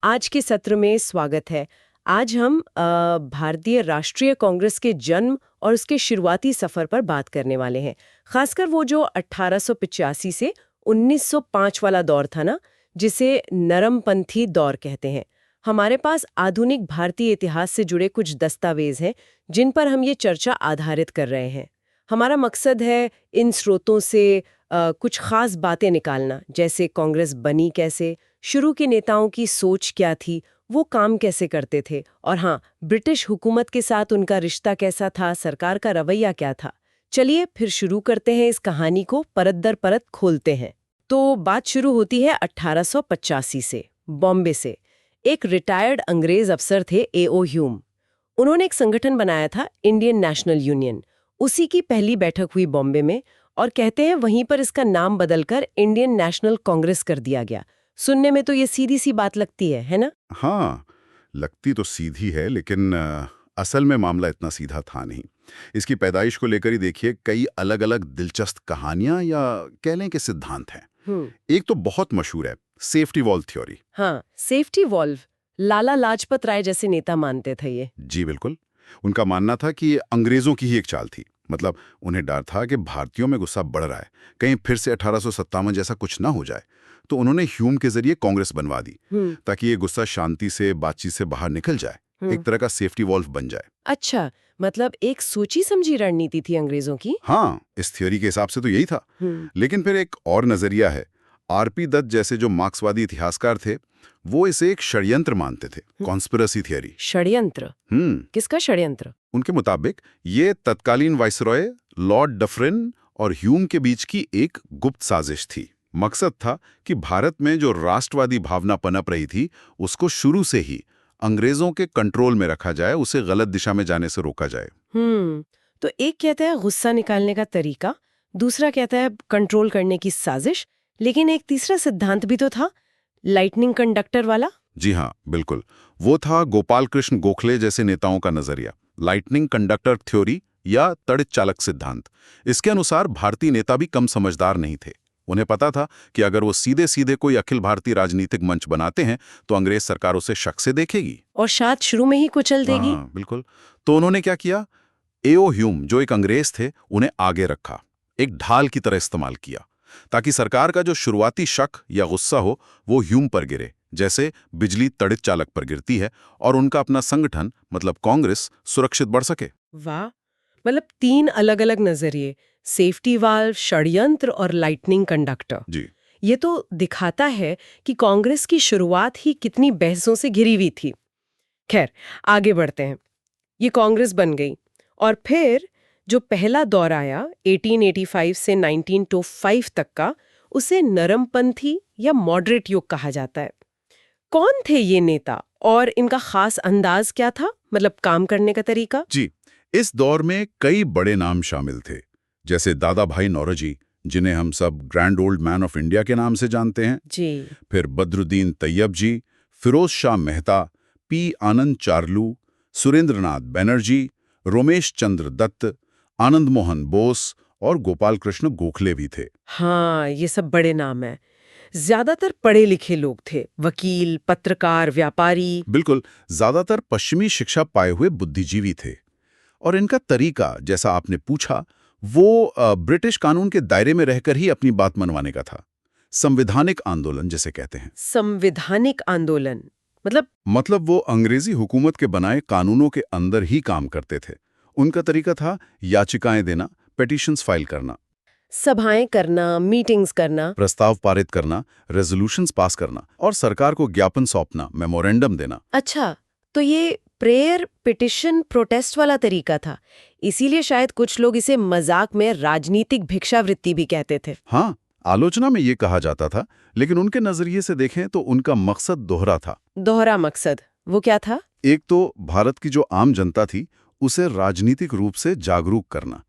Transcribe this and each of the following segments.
आज के सत्र में स्वागत है। आज हम भारतीय राष्ट्रीय कांग्रेस के जन्म और उसके शुरुआती सफर पर बात करने वाले हैं। खासकर वो जो 1885 से 1905 वाला दौर था ना, जिसे नरमपंथी दौर कहते हैं। हमारे पास आधुनिक भारतीय इतिहास से जुड़े कुछ दस्तावेज हैं जिन पर हम ये चर्चा आधारित कर रहे हैं। हमारा मकसद है इन स्रोतों से कुछ खास बातें निकालना, जैसे कांग्रेस बनी कैसे, शुरू के नेताओं की सोच क्या थी, वो काम कैसे करते थे, और हाँ, ब्रिटिश हुकूमत के साथ उनका रिश्ता कैसा था, सरकार का रवैया क्या था। चलिए फिर शुरू करते हैं, इस कहानी को परत दर परत खोलते हैं। तो बात शुरू होती है 1885 से, बॉम्बे से। एक रिटायर्ड अंग्रेज अफसर थे A.O. ह्यूम। उन्होंने एक संगठन बनाया था, इंडियन नेशनल यूनियन। उसी की पहली बैठक हुई बॉम्बे में, और कहते हैं वहीं पर इसका नाम बदलकर इंडियन नेशनल कांग्रेस कर दिया गया। सुनने में तो ये सीधी सी बात लगती है ना? हाँ, लगती तो सीधी है, लेकिन असल में मामला इतना सीधा था नहीं। इसकी पैदाइश को लेकर ही देखिए, कई अलग अलग दिलचस्प कहानियां या कह लें कि सिद्धांत हैं। एक तो बहुत मशहूर है, सेफ्टी वॉल्व थ्योरी। हाँ, सेफ्टी वॉल्व। लाला लाजपत राय जैसे नेता मानते थे ये। जी बिल्कुल। उनका मानना था कि ये अंग्रेजों की ही एक चाल थी। मतलब उन्हें डर था कि भारतीयों में गुस्सा बढ़ रहा है, कहीं फिर से 1857 जैसा कुछ ना हो जाए। तो उन्होंने ह्यूम के जरिए कांग्रेस बनवा दी, ताकि ये गुस्सा शांति से, बातचीत से बाहर निकल जाए, एक तरह का सेफ्टी वॉल्व बन जाए। अच्छा, मतलब एक सोची समझी रणनीति थी अंग्रेजों की। हाँ, इस थ्योरी के हिसाब से तो यही था। लेकिन फिर एक और नजरिया है। आरपी दत्त जैसे जो मार्क्सवादी इतिहासकार थे, वो इसे एक षड्यंत्र मानते थे, कॉन्स्पिरेसी थियरी। षड्यंत्र? किसका षड्यंत्र? उनके मुताबिक ये तत्कालीन वाइसरॉय लॉर्ड डफरिन और ह्यूम के बीच की एक गुप्त साजिश थी। मकसद था कि भारत में जो राष्ट्रवादी भावना पनप रही थी, उसको शुरू से ही अंग्रेजों के कंट्रोल में रखा जाए, उसे गलत दिशा में जाने से रोका जाए। तो एक कहता है गुस्सा निकालने का तरीका, दूसरा कहता है कंट्रोल करने की साजिश, लेकिन एक तीसरा सिद्धांत भी तो था, लाइटनिंग कंडक्टर वाला। जी हाँ, बिल्कुल। वो था गोपाल कृष्ण गोखले जैसे नेताओं का नजरिया, लाइटनिंग कंडक्टर थ्योरी या तड़ित चालक सिद्धांत। इसके अनुसार भारतीय नेता भी कम समझदार नहीं थे। उन्हें पता था कि अगर वो सीधे सीधे कोई अखिल भारतीय राजनीतिक मंच बनाते हैं तो अंग्रेज सरकार उसे शक से देखेगी और शायद शुरू में ही कुचल देगी। हाँ, बिल्कुल। तो उन्होंने क्या किया, A.O. ह्यूम जो एक अंग्रेज थे, उन्हें आगे रखा, एक ढाल की तरह इस्तेमाल किया, ताकि सरकार का जो शुरुआती शक या गुस्सा हो वो ह्यूम पर गिरे, जैसे बिजली तड़ित चालक पर गिरती है, और उनका अपना संगठन मतलब कांग्रेस सुरक्षित बढ़ सके। वाह, मतलब तीन अलग अलग नजरिए, सेफ्टी वाल्व, षड्यंत्र और लाइटनिंग कंडक्टर। जी ये तो दिखाता है कि कांग्रेस की शुरुआत ही कितनी बहसों से घिरी हुई थी। खैर, आगे बढ़ते हैं। ये कांग्रेस बन गई, और फिर जो पहला दौर आया 1885 से 1905 तक का, उसे नरमपंथी या मॉडरेट युग कहा जाता है। कौन थे ये नेता और इनका खास अंदाज क्या था, मतलब काम करने का तरीका? जी, इस दौर में कई बड़े नाम शामिल थे, जैसे दादा भाई नौरोजी, जिन्हें हम सब grand old man of India के नाम से जानते हैं। जी। फिर बद्रुद्दीन तैयब जी, फिरोज शाह मेहता, पी आनंद चार्लू, सुरेंद्रनाथ बनर्जी, रोमेश चंद्र दत्त, आनंद मोहन बोस और गोपाल कृष्ण गोखले भी थे। हाँ, ये सब बड़े नाम हैं। ज्यादातर पढ़े लिखे लोग थे, वकील, पत्रकार, व्यापारी। बिल्कुल, ज्यादातर पश्चिमी शिक्षा पाए हुए बुद्धिजीवी थे। और इनका तरीका, जैसा आपने पूछा, वो ब्रिटिश कानून के दायरे में रहकर ही अपनी बात मनवाने का था। संवैधानिक आंदोलन जिसे कहते हैं। संवैधानिक आंदोलन मतलब वो अंग्रेजी हुकूमत के बनाए कानूनों के अंदर ही काम करते थे। उनका तरीका था याचिकाएं देना, पिटीशंस फाइल करना, सभाएं करना, मीटिंग्स करना, प्रस्ताव पारित करना, रेजोल्यूशंस पास करना और सरकार को ज्ञापन सौंपना, मेमोरेंडम देना। अच्छा, तो ये प्रेयर, पिटिशन, प्रोटेस्ट वाला तरीका था। इसीलिए शायद कुछ लोग इसे मजाक में राजनीतिक भिक्षावृत्ति भी कहते थे। हाँ, आलोचना में ये कहा जाता था, लेकिन उनके नजरिए से देखें तो उनका मकसद दोहरा था। दोहरा मकसद, वो क्या था? एक तो भारत की जो आम जनता थी, उसे राजनीतिक रूप से जागरूक करना,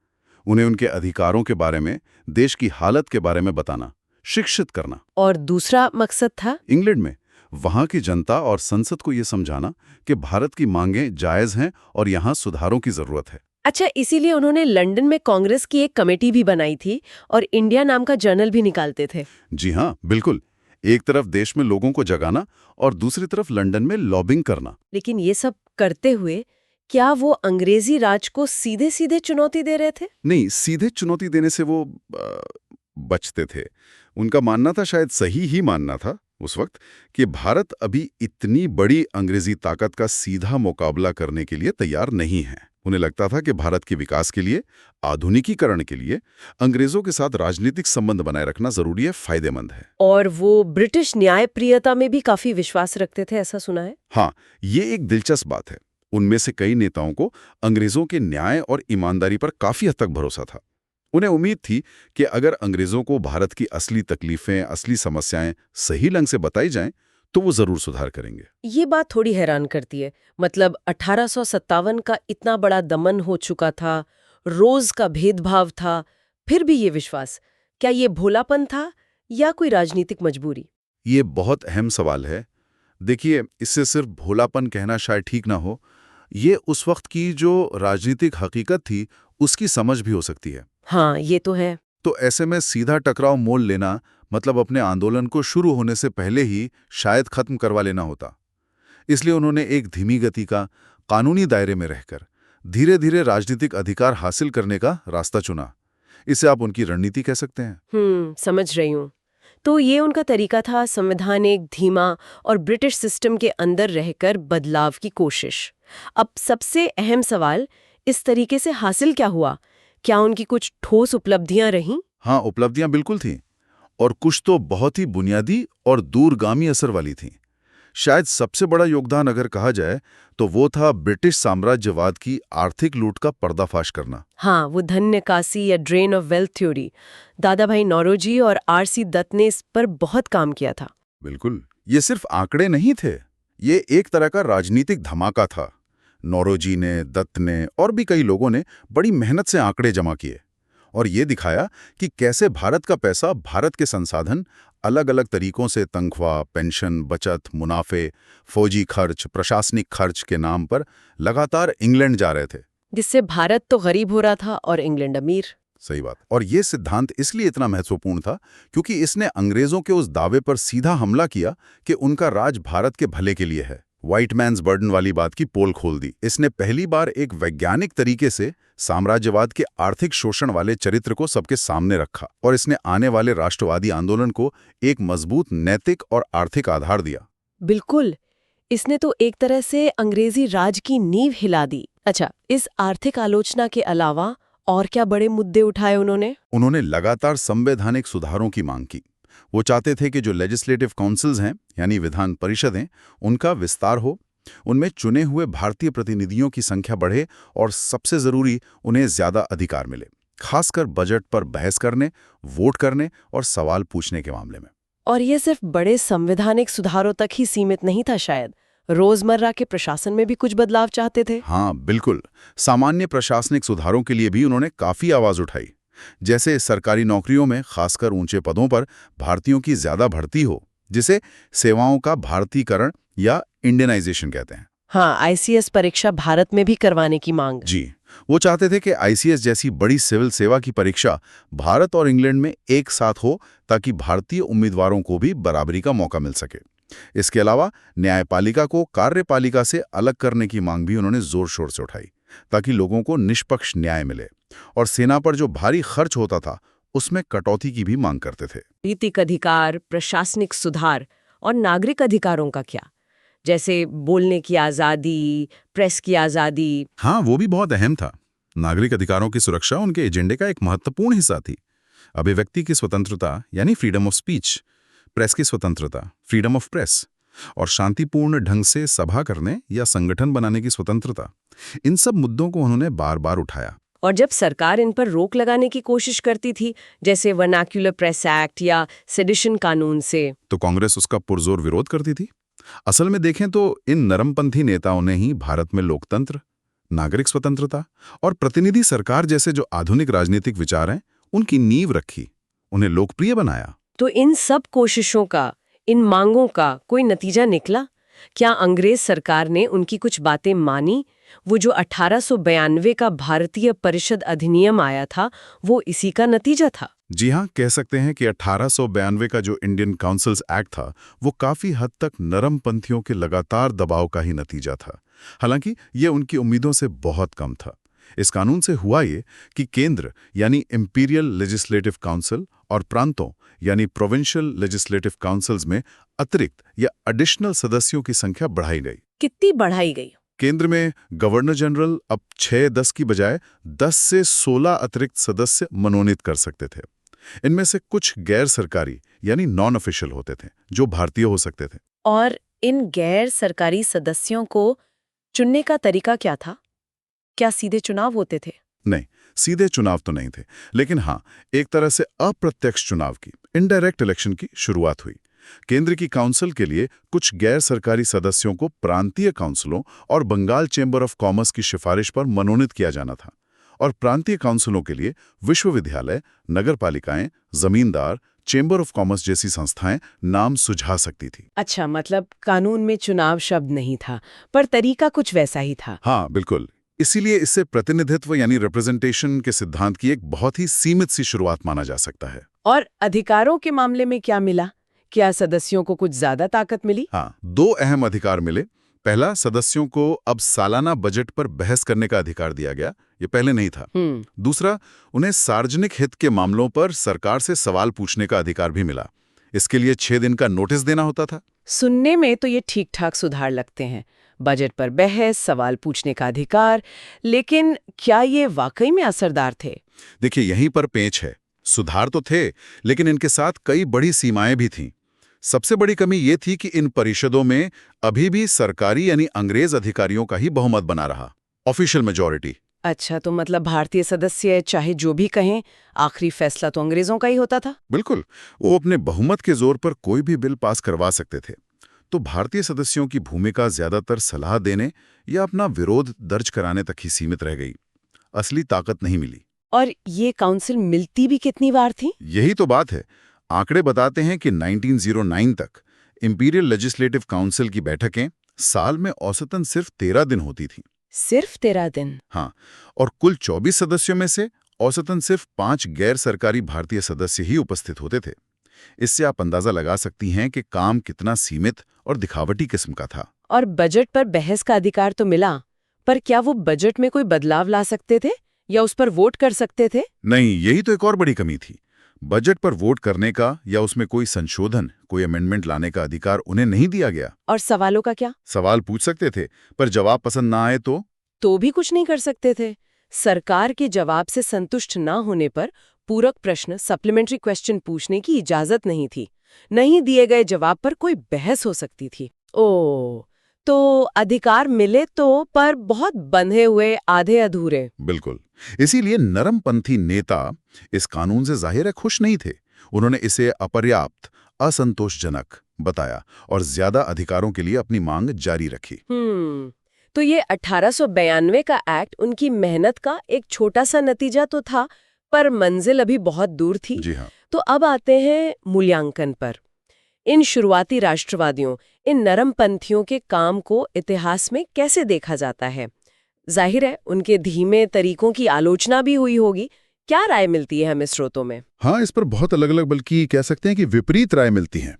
उन्हें उनके अधिकारों के बारे में, देश की हालत के बारे में बताना, शिक्षित करना। और दूसरा मकसद था इंग्लैंड में वहां की जनता और संसद को यह समझाना कि भारत की मांगें जायज हैं और यहाँ सुधारों की जरूरत है। अच्छा, इसीलिए उन्होंने लंदन में कांग्रेस की एक कमेटी भी बनाई थी और इंडिया नाम का जर्नल भी निकालते थे। जी हाँ, बिल्कुल। एक तरफ देश में लोगों को जगाना और दूसरी तरफ लंदन में लॉबिंग करना। लेकिन ये सब करते हुए क्या वो अंग्रेजी राज को सीधे सीधे चुनौती दे रहे थे? नहीं, सीधे चुनौती देने से वो बचते थे। उनका मानना था, शायद सही ही मानना था उस वक्त, कि भारत अभी इतनी बड़ी अंग्रेजी ताकत का सीधा मुकाबला करने के लिए तैयार नहीं है। उन्हें लगता था कि भारत के विकास के लिए, आधुनिकीकरण के लिए अंग्रेजों के साथ राजनीतिक संबंध बनाए रखना जरूरी है, फायदेमंद है। और वो ब्रिटिश न्यायप्रियता में भी काफी विश्वास रखते थे, ऐसा सुना है। हाँ, ये एक दिलचस्प बात है। उनमें से कई नेताओं को अंग्रेजों के न्याय और ईमानदारी पर काफी हद तक भरोसा था। उन्हें उम्मीद थी कि अगर अंग्रेजों को भारत की असली तकलीफें, असली समस्याएं सही ढंग से बताई जाएं, तो वो जरूर सुधार करेंगे। ये बात थोड़ी हैरान करती है। मतलब 1857 का इतना बड़ा दमन हो चुका था, रोज का भेदभाव था, फिर भी ये विश्वास। क्या ये भोलापन था या कोई राजनीतिक मजबूरी? ये बहुत अहम सवाल है। देखिए, इससे सिर्फ भोलापन कहना शायद ठीक ना हो। ये उस वक्त की जो राजनीतिक हकीकत थी, उसकी समझ भी हो सकती है। हाँ, ये तो है। तो ऐसे में सीधा टकराव मोल लेना मतलब अपने आंदोलन को शुरू होने से पहले ही शायद खत्म करवा लेना होता। इसलिए उन्होंने एक धीमी गति का, कानूनी दायरे में रहकर धीरे धीरे राजनीतिक अधिकार हासिल करने का रास्ता चुना। इसे आप उनकी रणनीति कह सकते हैं। समझ रही हूँ। तो ये उनका तरीका था, संवैधानिक, धीमा और ब्रिटिश सिस्टम के अंदर रहकर बदलाव की कोशिश। अब सबसे अहम सवाल, इस तरीके से हासिल क्या हुआ? क्या उनकी कुछ ठोस उपलब्धियां रहीं? हाँ, उपलब्धियां बिल्कुल थीं, और कुछ तो बहुत ही बुनियादी और दूरगामी असर वाली थीं। शायद सबसे बड़ा योगदान अगर कहा जाए तो वो था ब्रिटिश साम्राज्यवाद की आर्थिक लूट का पर्दाफाश करना। हाँ, वो धन निकासी या ड्रेन ऑफ वेल्थ थ्योरी। दादा भाई नौरोजी और आर.सी. दत्त ने इस पर बहुत काम किया था। बिल्कुल, ये सिर्फ आंकड़े नहीं थे, ये एक तरह का राजनीतिक धमाका था। नौरोजी ने, दत्त ने और भी कई लोगों ने बड़ी मेहनत से आंकड़े जमा किए और ये दिखाया कि कैसे भारत का पैसा, भारत के संसाधन अलग अलग तरीकों से तनख्वाह, पेंशन, बचत, मुनाफे, फौजी खर्च, प्रशासनिक खर्च के नाम पर लगातार इंग्लैंड जा रहे थे। जिससे भारत तो गरीब हो रहा था और इंग्लैंड अमीर। सही बात। और ये सिद्धांत इसलिए इतना महत्वपूर्ण था क्योंकि इसने अंग्रेजों के उस दावे पर सीधा हमला किया कि उनका राज भारत के भले के लिए है। व्हाइट मैन्स बर्डन वाली बात की पोल खोल दी। इसने पहली बार एक वैज्ञानिक तरीके से साम्राज्यवाद के आर्थिक शोषण वाले चरित्र को सबके सामने रखा और इसने आने वाले राष्ट्रवादी आंदोलन को एक मजबूत नैतिक और आर्थिक आधार दिया। बिल्कुल, इसने तो एक तरह से अंग्रेजी राज की नींव हिला दी। अच्छा, इस आर्थिक आलोचना के अलावा और क्या बड़े मुद्दे उठाए उन्होंने? उन्होंने लगातार संवैधानिक सुधारों की मांग की। वो चाहते थे कि जो लेजिस्लेटिव काउंसिल्स हैं, यानी विधान परिषदें, उनका विस्तार हो, उनमें चुने हुए भारतीय प्रतिनिधियों की संख्या बढ़े और सबसे जरूरी, उन्हें ज्यादा अधिकार मिले, खासकर बजट पर बहस करने, वोट करने और सवाल पूछने के मामले में। और ये सिर्फ बड़े संवैधानिक सुधारों तक ही सीमित नहीं था, शायद रोजमर्रा के प्रशासन में भी कुछ बदलाव चाहते थे। हाँ, बिल्कुल। सामान्य प्रशासनिक सुधारों के लिए भी उन्होंने काफी आवाज उठाई, जैसे सरकारी नौकरियों में, खासकर ऊंचे पदों पर भारतीयों की ज्यादा भर्ती हो, जिसे सेवाओं का भारतीकरण या इंडियनाइजेशन कहते हैं। हाँ, आईसीएस परीक्षा भारत में भी करवाने की मांग। जी, वो चाहते थे कि आईसीएस जैसी बड़ी सिविल सेवा की परीक्षा भारत और इंग्लैंड में एक साथ हो, ताकि भारतीय उम्मीदवारों को भी बराबरी का मौका मिल सके। इसके अलावा न्यायपालिका को कार्यपालिका से अलग करने की मांग भी उन्होंने जोर शोर से उठाई, ताकि लोगों को निष्पक्ष न्याय मिले। और सेना पर जो भारी खर्च होता था, उसमें कटौती की भी मांग करते थे। नैतिक अधिकार, प्रशासनिक सुधार और नागरिक अधिकारों का क्या? जैसे बोलने की आज़ादी, प्रेस की आज़ादी। हाँ, वो भी बहुत अहम था। नागरिक अधिकारों की सुरक्षा उनके एजेंडे का एक महत्वपूर्ण हिस्सा थी। अभिव्यक्ति की स्वतंत्रता यानी फ्रीडम ऑफ स्पीच, प्रेस की स्वतंत्रता, फ्रीडम ऑफ प्रेस, और शांतिपूर्ण ढंग से सभा करने या संगठन बनाने की स्वतंत्रता, इन सब मुद्दों को उन्होंने बार बार उठाया। और जब सरकार इन पर रोक लगाने की कोशिश करती थी, जैसे वर्नाक्युलर प्रेस एक्ट या सेडिशन कानून से, तो कांग्रेस उसका पुरजोर विरोध करती थी। असल में देखें तो इन नरमपंथी नेताओं ने ही भारत में लोकतंत्र, नागरिक स्वतंत्रता और प्रतिनिधि सरकार जैसे जो आधुनिक राजनीतिक विचार हैं, उनकी नींव रखी, उन्हें लोकप्रिय बनाया। तो इन सब कोशिशों का, इन मांगों का कोई नतीजा निकला? क्या अंग्रेज सरकार ने उनकी कुछ बातें मानी? वो जो 1892 का भारतीय परिषद अधिनियम आया था, वो इसी का नतीजा था? जी हाँ, कह सकते हैं कि 1892 का जो इंडियन काउंसिल्स एक्ट था, वो काफी हद तक नरमपंथियों के लगातार दबाव का ही नतीजा था। हालांकि ये उनकी उम्मीदों से बहुत कम था। इस कानून से हुआ ये कि केंद्र यानी इंपीरियल लेजिस्लेटिव काउंसिल और प्रांतों यानी प्रोविंशियल लेजिस्लेटिव काउंसिल्स में अतिरिक्त या एडिशनल सदस्यों की संख्या बढ़ाई गई। कितनी बढ़ाई गई? केंद्र में गवर्नर जनरल अब 6-10 की बजाय 10 से 16 अतिरिक्त सदस्य मनोनीत कर सकते थे। इनमें से कुछ गैर सरकारी यानी नॉन ऑफिशियल होते थे, जो भारतीय हो सकते थे। और इन गैर सरकारी सदस्यों को चुनने का तरीका क्या था? क्या सीधे चुनाव होते थे? नहीं, सीधे चुनाव तो नहीं थे, लेकिन हाँ, एक तरह से अप्रत्यक्ष चुनाव की, इनडायरेक्ट इलेक्शन की शुरुआत हुई। केंद्र की काउंसिल के लिए कुछ गैर सरकारी सदस्यों को प्रांतीय काउंसिलों और बंगाल चेंबर ऑफ कॉमर्स की सिफारिश पर मनोनीत किया जाना था, और प्रांतीय काउंसिलों के लिए विश्वविद्यालय, नगरपालिकाएं, जमींदार, चेंबर ऑफ कॉमर्स जैसी संस्थाएं नाम सुझा सकती थी। अच्छा, मतलब कानून में चुनाव शब्द नहीं था, पर तरीका कुछ वैसा ही था। हाँ, बिल्कुल। इसीलिए इससे प्रतिनिधित्व यानी रिप्रेजेंटेशन के सिद्धांत की एक बहुत ही सीमित सी शुरुआत माना जा सकता है। और अधिकारों के मामले में क्या मिला? क्या सदस्यों को कुछ ज्यादा ताकत मिली? हाँ, 2 अहम अधिकार मिले। पहला, सदस्यों को अब सालाना बजट पर बहस करने का अधिकार दिया गया। ये पहले नहीं था। दूसरा, उन्हें सार्वजनिक हित के मामलों पर सरकार से सवाल पूछने का अधिकार भी मिला। इसके लिए 6 दिन का नोटिस देना होता था। सुनने में तो ये ठीक-ठाक सुधार लगते हैं। बजट पर बहस, सवाल पूछने का अधिकार, लेकिन क्या ये वाकई में असरदार थे? देखिए, यहीं पर पेंच है। सुधार तो थे, लेकिन इनके साथ कई बड़ी सीमाएं भी थीं। सबसे बड़ी कमी ये थी कि इन परिषदों में अभी भी सरकारी यानी अंग्रेज अधिकारियों का ही बहुमत बना रहा, ऑफिशियल मेजॉरिटी। अच्छा, तो मतलब भारतीय सदस्य चाहे जो भी कहें, आखिरी फैसला तो अंग्रेजों का ही होता था? बिल्कुल, वो अपने बहुमत के जोर पर कोई भी बिल पास करवा सकते थे। तो भारतीय सदस्यों की भूमिका ज्यादातर सलाह देने या अपना विरोध दर्ज कराने तक ही सीमित रह गई। असली ताकत नहीं मिली। और ये काउंसिल मिलती भी कितनी बार थी? यही तो बात है। आंकड़े बताते हैं कि 1909 तक इंपीरियल लेजिस्लेटिव काउंसिल की बैठकें साल में औसतन सिर्फ 13 दिन होती थीं। सिर्फ 13 दिन? हाँ, और कुल 24 सदस्यों में से औसतन सिर्फ 5 गैर सरकारी भारतीय सदस्य ही उपस्थित होते थे। इससे आप अंदाजा लगा सकती हैं कि काम कितना सीमित और दिखावटी किस्म का था। और बजट पर बहस का अधिकार तो मिला, पर क्या वो बजट में कोई बदलाव ला सकते थे या उस पर वोट कर सकते थे? नहीं, यही तो एक और बड़ी कमी थी। बजट पर वोट करने का या उसमें कोई संशोधन, कोई अमेंडमेंट लाने का अधिकार उन्हें नहीं दिया गया। और सवालों का क्या? सवाल पूछ सकते थे, पर जवाब पसंद ना आए तो भी कुछ नहीं कर सकते थे। सरकार के जवाब से संतुष्ट न होने पर पूरक प्रश्न, सप्लीमेंट्री क्वेश्चन पूछने की इजाजत नहीं थी। नहीं दिए गए जवाब पर कोई बहस हो सकती थी। ओह, तो अधिकार मिले तो, पर बहुत बंधे हुए, आधे अधूरे। बिल्कुल। इसीलिए नरमपंथी नेता इस कानून से जाहिर है खुश नहीं थे। उन्होंने इसे अपर्याप्त, असंतोषजनक बताया और ज्यादा अधिकारों के लिए अपनी मांग जारी रखी। तो ये 1892 का एक्ट उनकी मेहनत का एक छोटा सा नतीजा तो था, पर मंजिल अभी बहुत दूर थी। जी हाँ। तो अब आते हैं मूल्यांकन पर। इन शुरुआती राष्ट्रवादियों, इन नरमपंथियों के काम को इतिहास में कैसे देखा जाता है? जाहिर है उनके धीमे तरीकों की आलोचना भी हुई होगी। क्या राय मिलती है हमें स्रोतों में? हाँ, इस पर बहुत अलग अलग, बल्कि कह सकते हैं कि विपरीत राय मिलती है।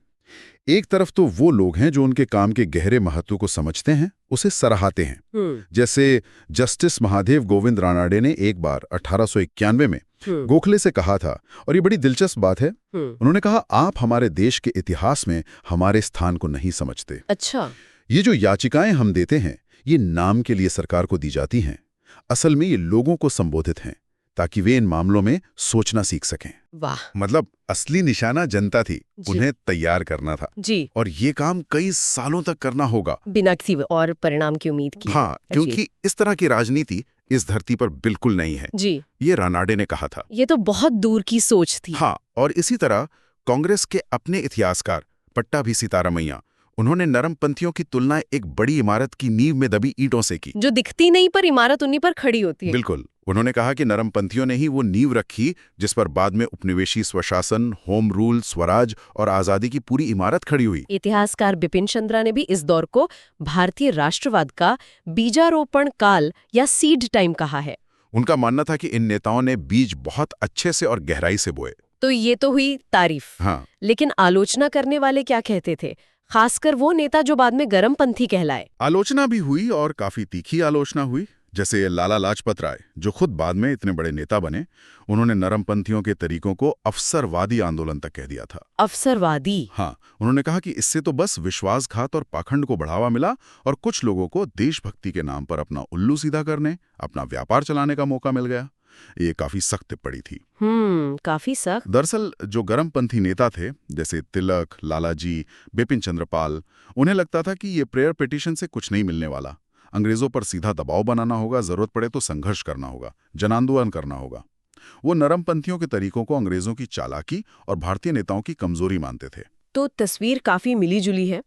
एक तरफ तो वो लोग हैं जो उनके काम के गहरे महत्व को समझते हैं, उसे सराहते हैं। जैसे जस्टिस महादेव गोविंद रानाडे ने एक बार 1891 में गोखले से कहा था, और ये बड़ी दिलचस्प बात है। उन्होंने कहा, आप हमारे देश के इतिहास में हमारे स्थान को नहीं समझते। अच्छा। ये जो याचिकाएं हम देते हैं, ये नाम के लिए सरकार को दी जाती हैं। असल में ये लोगों को संबोधित हैं, ताकि वे इन मामलों में सोचना सीख सकें। वाह। मतलब असली निशाना जनता थी, उन्हें तैयार करना था जी। और ये काम कई सालों तक करना होगा, बिना किसी और परिणाम की उम्मीद की। हाँ, क्योंकि इस तरह की राजनीति इस धरती पर बिल्कुल नहीं है। जी। ये रानाडे ने कहा था। ये तो बहुत दूर की सोच थी। हाँ, और इसी तरह कांग्रेस के अपने इतिहासकार पट्टाभी सीतारामैया, उन्होंने नरमपंथियों की तुलना एक बड़ी इमारत की नींव में दबी ईंटों से की, जो दिखती नहीं पर इमारत उन्हीं पर खड़ी होती है। बिल्कुल। उन्होंने कहा कि नरमपंथियों ने ही वो नींव रखी जिस पर बाद में उपनिवेशी स्वशासन, होम रूल, स्वराज और आजादी की पूरी इमारत खड़ी हुई। इतिहासकार बिपिन चंद्रा ने भी इस दौर को भारतीय राष्ट्रवाद का बीजारोपण काल या सीड टाइम कहा है। उनका मानना था कि इन नेताओं ने बीज बहुत अच्छे से और गहराई से बोए। तो ये तो हुई तारीफ। हाँ, लेकिन आलोचना करने वाले क्या कहते थे, खासकर वो नेता जो बाद में गरमपंथी कहलाए? आलोचना भी हुई और काफी तीखी आलोचना हुई। जैसे लाला लाजपत राय, जो खुद बाद में इतने बड़े नेता बने, उन्होंने नरमपंथियों के तरीकों को अवसरवादी आंदोलन तक कह दिया था। अवसरवादी? हाँ, उन्होंने कहा कि इससे तो बस विश्वासघात और पाखंड को बढ़ावा मिला और कुछ लोगों को देशभक्ति के नाम पर अपना उल्लू सीधा करने, अपना व्यापार चलाने का मौका मिल गया। ये काफी सख्त टिप्पणी थी। काफी सख्त। दरअसल जो गरमपंथी नेता थे, जैसे तिलक, लालाजी, बिपिन चंद्र पाल, उन्हें लगता था कि ये प्रेयर पिटीशन से कुछ नहीं मिलने वाला। अंग्रेजों पर सीधा दबाव बनाना होगा, जरूरत पड़े तो संघर्ष करना होगा, जनांदोलन करना होगा। वो नरमपंथियों के तरीकों को अंग्रेजों की चालाकी और भारतीय नेताओं की कमजोरी मानते थे। तो तस्वीर काफी मिली-जुली है।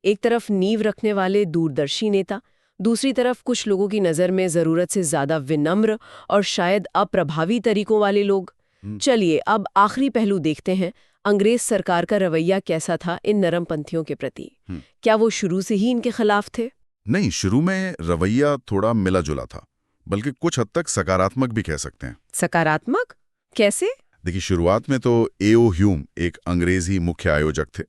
एक तरफ नींव रखने वाले दूरदर्शी नेता, दूसरी तरफ कुछ लोगों की नजर में जरूरत से ज्यादा विनम्र और शायद अप्रभावी तरीकों वाले लोग। चलिए अब आखिरी पहलू देखते हैं, अंग्रेज सरकार का रवैया कैसा था इन नरमपंथियों के प्रति। क्या वो शुरू से ही इनके खिलाफ थे? नहीं, शुरू में रवैया थोड़ा मिला जुला था, बल्कि कुछ हद तक सकारात्मक भी कह सकते हैं। सकारात्मक कैसे? देखिए, शुरुआत में तो एओ ह्यूम एक अंग्रेजी मुख्य आयोजक थे।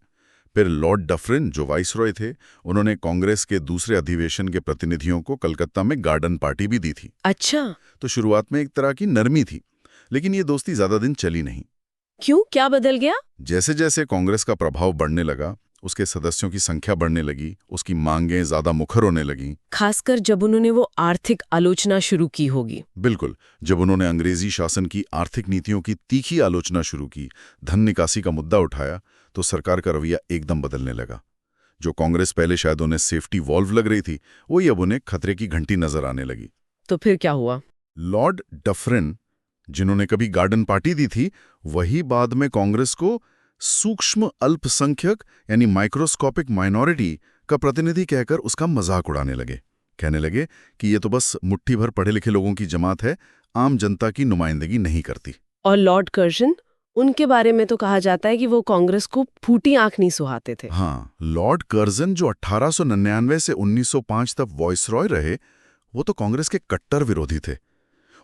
फिर लॉर्ड डफरिन जो वाइसरॉय थे, उन्होंने कांग्रेस के दूसरे अधिवेशन के प्रतिनिधियों को कलकत्ता में गार्डन पार्टी भी दी थी। अच्छा। तो शुरुआत में एक तरह की नरमी थी, लेकिन ये दोस्ती ज्यादा दिन चली नहीं। क्यों, क्या बदल गया? जैसे जैसे कांग्रेस का प्रभाव बढ़ने लगा, उसके सदस्यों की संख्या बढ़ने लगी, उसकी मांगें ज्यादा मुखर होने लगीं। खासकर जब उन्होंने वो आर्थिक आलोचना शुरू की होगी। बिल्कुल, जब उन्होंने अंग्रेजी शासन की आर्थिक नीतियों की तीखी आलोचना शुरू की, धन निकासी का मुद्दा उठाया, तो सरकार का रवैया एकदम बदलने लगा। जो कांग्रेस पहले शायद उन्हें सेफ्टी वॉल्व लग रही थी, वही अब उन्हें खतरे की घंटी नजर आने लगी। तो फिर क्या हुआ? लॉर्ड डफरिन, जिन्होंने कभी गार्डन पार्टी दी थी, वही बाद में कांग्रेस को सूक्ष्म अल्पसंख्यक यानी माइक्रोस्कोपिक माइनॉरिटी का प्रतिनिधि कहकर उसका मजाक उड़ाने लगे। कहने लगे कि ये तो बस मुट्ठी भर पढ़े लिखे लोगों की जमात है, आम जनता की नुमाइंदगी नहीं करती। और लॉर्ड कर्जन, उनके बारे में तो कहा जाता है कि वो कांग्रेस को फूटी आंख नहीं सुहाते थे। हाँ, लॉर्ड कर्जन जो 1899 से 1905 तक वॉइसरॉय रहे, वो तो कांग्रेस के कट्टर विरोधी थे।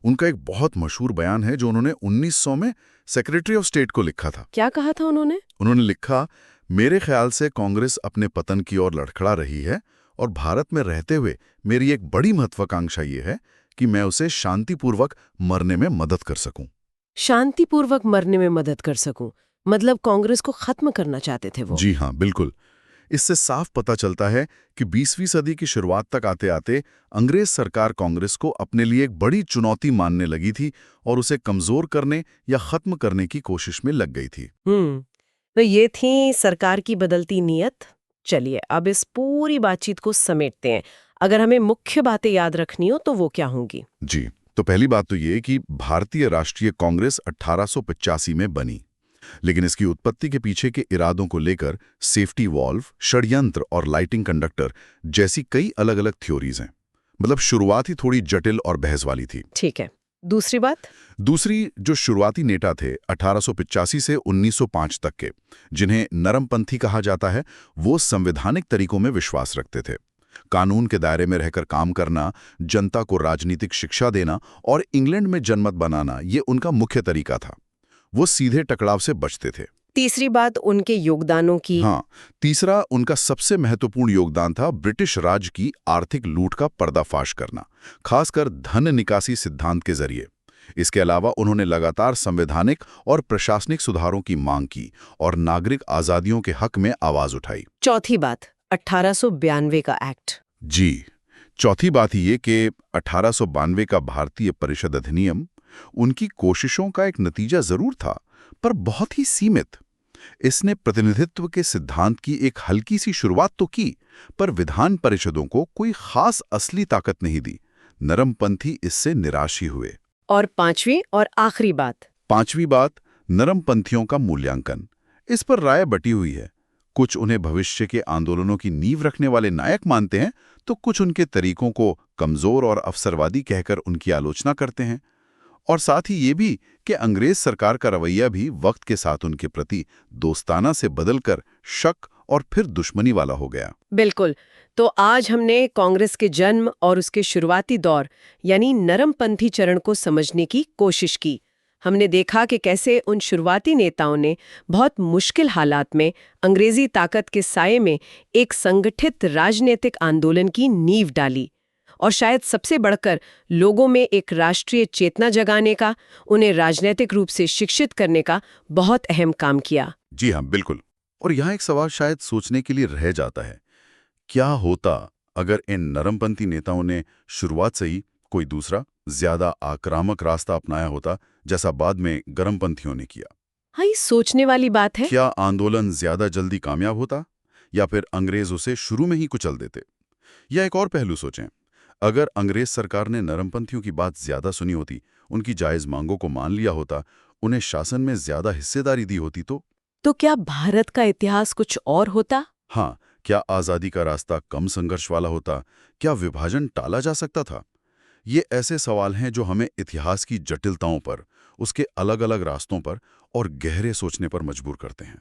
उनका एक बहुत मशहूर बयान है जो उन्होंने 1900 में सेक्रेटरी ऑफ स्टेट को लिखा था। क्या कहा था उन्होंने? उन्होंने लिखा, मेरे ख्याल से कांग्रेस अपने पतन की ओर लड़खड़ा रही है और भारत में रहते हुए मेरी एक बड़ी महत्वाकांक्षा ये है कि मैं उसे शांतिपूर्वक मरने में मदद कर सकूं। शांतिपूर्वक मरने में मदद कर सकूं? मतलब कांग्रेस को खत्म करना चाहते थे वो? जी हाँ, बिल्कुल। इससे साफ पता चलता है कि 20वीं सदी की शुरुआत तक आते आते अंग्रेज सरकार कांग्रेस को अपने लिए एक बड़ी चुनौती मानने लगी थी और उसे कमजोर करने या खत्म करने की कोशिश में लग गई थी। तो ये थी सरकार की बदलती नीयत। चलिए अब इस पूरी बातचीत को समेटते हैं। अगर हमें मुख्य बातें याद रखनी हो तो वो क्या होंगी? जी, तो पहली बात तो ये कि भारतीय राष्ट्रीय कांग्रेस 1885 में बनी, लेकिन इसकी उत्पत्ति के पीछे के इरादों को लेकर सेफ्टी वॉल्व, षड्यंत्र और लाइटिंग कंडक्टर जैसी कई अलग अलग थ्योरीज हैं। मतलब शुरुआत ही थोड़ी जटिल और बहस वाली थी। ठीक है, दूसरी बात? दूसरी, जो शुरुआती नेता थे 1885 से 1905 तक के, जिन्हें नरमपंथी कहा जाता है, वो संवैधानिक तरीकों में विश्वास रखते थे। कानून के दायरे में रहकर काम करना, जनता को राजनीतिक शिक्षा देना और इंग्लैंड में जनमत बनाना, ये उनका मुख्य तरीका था। वो सीधे टकराव से बचते थे। तीसरी बात उनके योगदानों की। हाँ, तीसरा उनका सबसे महत्वपूर्ण योगदान था ब्रिटिश राज की आर्थिक लूट का पर्दाफाश करना, खासकर धन निकासी सिद्धांत के जरिए। इसके अलावा उन्होंने लगातार संवैधानिक और प्रशासनिक सुधारों की मांग की और नागरिक आजादियों के हक में आवाज उठाई। चौथी बात, 1892 का एक्ट। जी, चौथी बात ये कि 1892 का भारतीय परिषद अधिनियम उनकी कोशिशों का एक नतीजा जरूर था, पर बहुत ही सीमित। इसने प्रतिनिधित्व के सिद्धांत की एक हल्की सी शुरुआत तो की, पर विधान परिषदों को कोई खास असली ताकत नहीं दी। नरमपंथी इससे निराश ही हुए। और पांचवी और आखिरी बात? पांचवी बात, नरमपंथियों का मूल्यांकन। इस पर राय बटी हुई है। कुछ उन्हें भविष्य के आंदोलनों की नींव रखने वाले नायक मानते हैं, तो कुछ उनके तरीकों को कमजोर और अवसरवादी कहकर उनकी आलोचना करते हैं। और साथ ही ये भी कि अंग्रेज सरकार का रवैया भी वक्त के साथ उनके प्रति दोस्ताना से बदलकर शक और फिर दुश्मनी वाला हो गया। बिल्कुल। तो आज हमने कांग्रेस के जन्म और उसके शुरुआती दौर यानी नरमपंथी चरण को समझने की कोशिश की। हमने देखा कि कैसे उन शुरुआती नेताओं ने बहुत मुश्किल हालात में अंग्रेजी ताकत के साये में एक संगठित राजनीतिक आंदोलन की नींव डाली और शायद सबसे बढ़कर लोगों में एक राष्ट्रीय चेतना जगाने का, उन्हें राजनीतिक रूप से शिक्षित करने का बहुत अहम काम किया। जी हाँ, बिल्कुल। और यहाँ एक सवाल शायद सोचने के लिए रह जाता है, क्या होता अगर इन नरमपंथी नेताओं ने शुरुआत से ही कोई दूसरा ज्यादा आक्रामक रास्ता अपनाया होता, जैसा बाद में गर्मपंथियों ने किया? हाँ, ये सोचने वाली बात है। क्या आंदोलन ज्यादा जल्दी कामयाब होता, या फिर अंग्रेज उसे शुरू में ही कुचल देते? या एक और पहलू सोचें, अगर अंग्रेज सरकार ने नरमपंथियों की बात ज्यादा सुनी होती, उनकी जायज मांगों को मान लिया होता, उन्हें शासन में ज्यादा हिस्सेदारी दी होती, तो क्या भारत का इतिहास कुछ और होता? हाँ, क्या आजादी का रास्ता कम संघर्ष वाला होता? क्या विभाजन टाला जा सकता था? ये ऐसे सवाल हैं जो हमें इतिहास की जटिलताओं पर, उसके अलग-अलग रास्तों पर और गहरे सोचने पर मजबूर करते हैं।